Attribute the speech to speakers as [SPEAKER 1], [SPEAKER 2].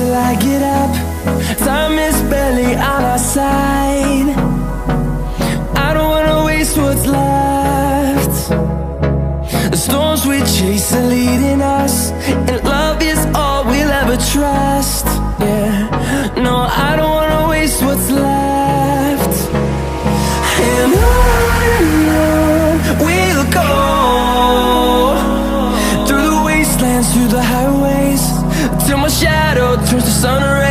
[SPEAKER 1] till I get up. Time is barely on our side. I don't wanna waste what's left. The storms we chase are leading us, and love is all we'll ever trust. Yeah, no, I don't wanna waste what's left. And on we'll go, through the wastelands, through the highways, till my shadow turns to sun rays.